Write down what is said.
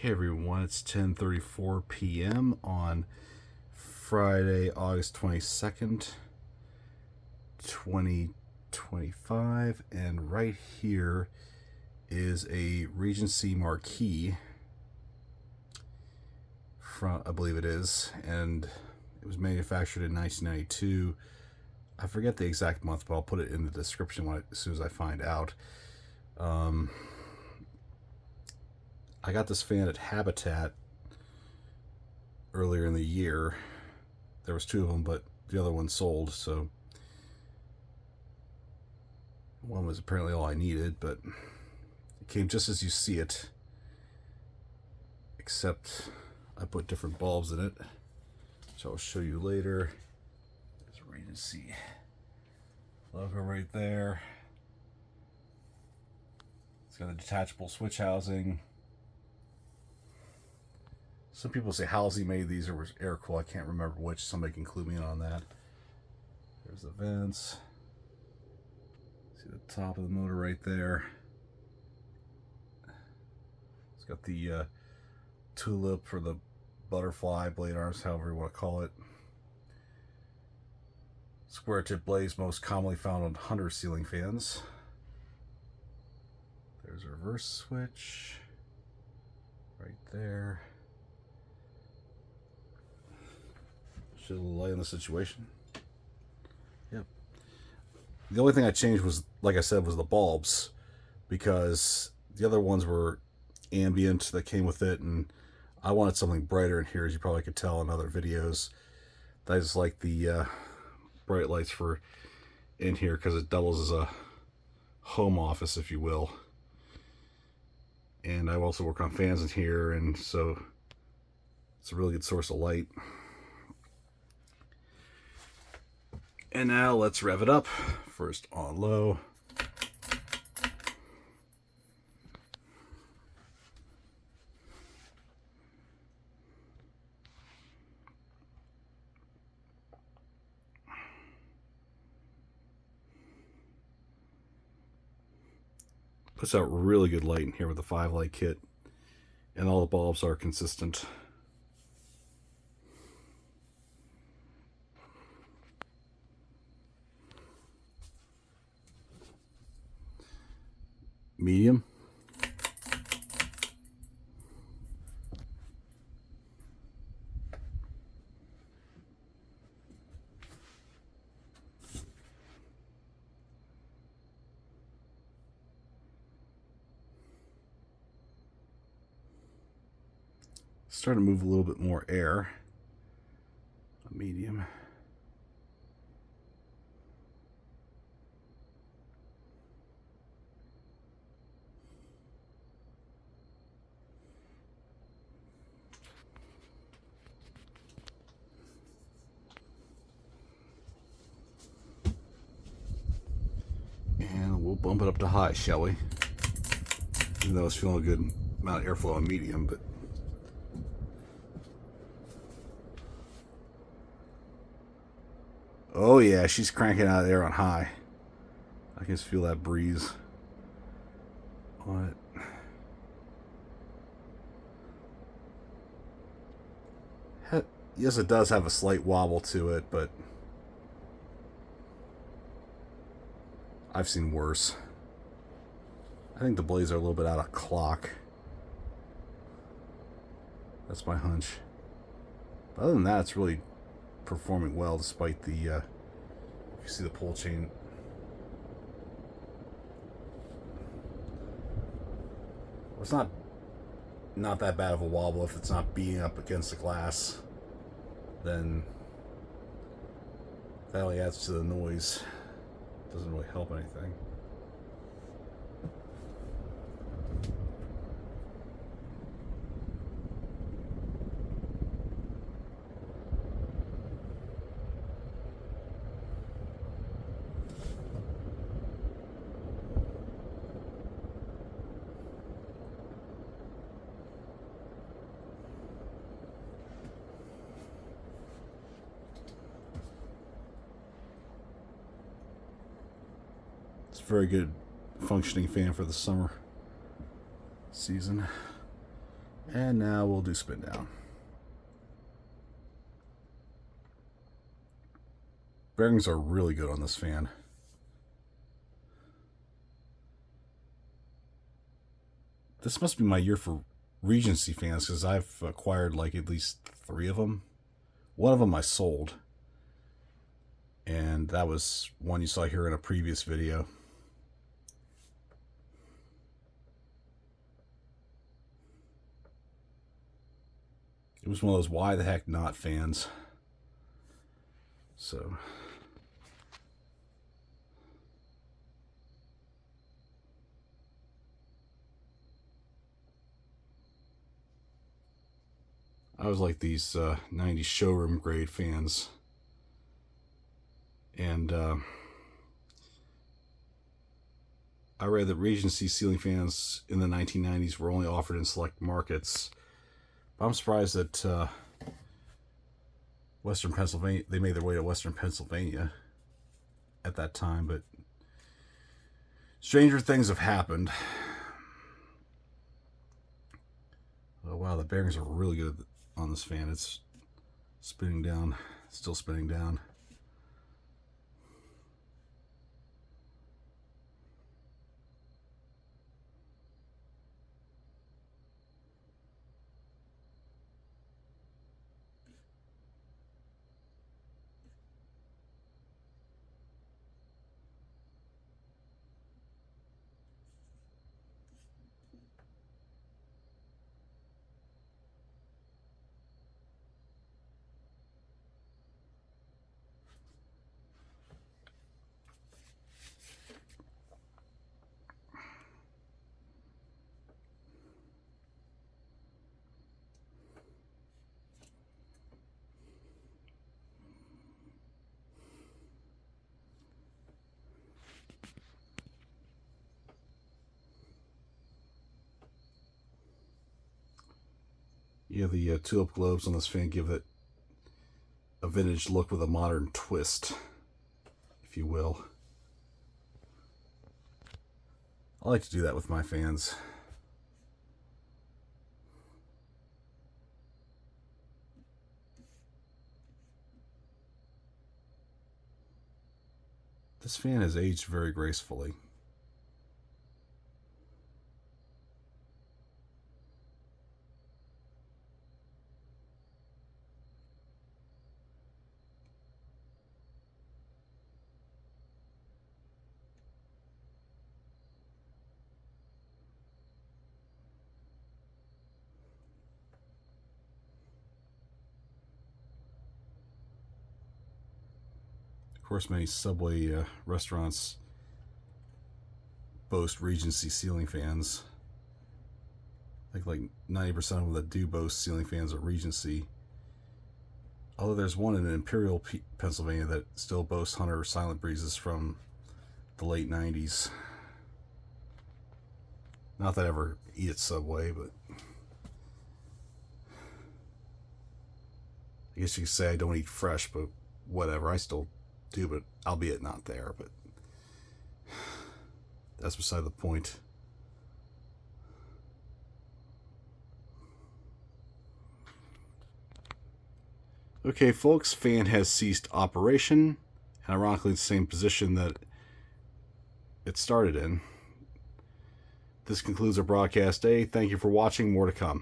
Hey everyone, it's 10:34 p.m. on Friday, August 22nd, 2025, and right here is a Regency Marquis from, I believe it is, and it was manufactured in 1992. I forget the exact month, but I'll put it in the description as soon as I find out. I got this fan at Habitat earlier in the year. There was two of them, but the other one sold, so one was apparently all I needed, but it came just as you see it, except I put different bulbs in it, which I'll show you later. There's a Regency logo right there. It's got a detachable switch housing. Some people say Halsey made these or was air cool. I can't remember which. Somebody can clue me in on that. There's the vents. See the top of the motor right there. It's got the tulip for the butterfly blade arms, however you want to call it. Square tip blades, most commonly found on hunter ceiling fans. There's a reverse switch right there. Shed a little light on the situation. Yep. The only thing I changed was, like I said, was the bulbs, because the other ones were ambient that came with it, and I wanted something brighter in here, as you probably could tell in other videos. I just like the bright lights for in here because it doubles as a home office, if you will. And I also work on fans in here, and so it's a really good source of light. And now let's rev it up. First on low. Puts out really good light in here with the 5-light kit. And all the bulbs are consistent. Medium. Starting to move a little bit more air. A medium. And we'll bump it up to high, shall we? Even though it's feeling a good amount of airflow on medium, but oh yeah, she's cranking out air on high. I can just feel that breeze. What? Yes, it does have a slight wobble to it, but I've seen worse. I think the blades are a little bit out of clock. That's my hunch. But other than that, it's really performing well despite the, if you see the pull chain. It's not that bad of a wobble if it's not beating up against the glass. Then that only adds to the noise. Doesn't really help anything. It's a very good functioning fan for the summer season. And now we'll do spin down. Bearings are really good on this fan. This must be my year for Regency fans, because I've acquired like at least 3 of them. One of them I sold, and that was one you saw here in a previous video. It was one of those why the heck not fans. So I was like these 90s showroom grade fans. And I read that Regency ceiling fans in the 1990s were only offered in select markets. I'm surprised that Western Pennsylvania, they made their way to Western Pennsylvania at that time, but stranger things have happened. Oh wow, the bearings are really good on this fan. It's spinning down, still spinning down. Yeah, the tulip globes on this fan give it a vintage look with a modern twist, if you will. I like to do that with my fans. This fan has aged very gracefully. Of course, many Subway restaurants boast Regency ceiling fans. I think like 90% of them that do boast ceiling fans are Regency. Although there's one in Imperial, Pennsylvania that still boasts Hunter Silent Breezes from the late 90s. Not that I ever eat at Subway, but I guess you could say I don't eat fresh, but whatever. I still do, but albeit not there, but that's beside the point. Okay, folks, fan has ceased operation, and ironically the same position that it started in. This concludes our broadcast day. Thank you for watching. More to come.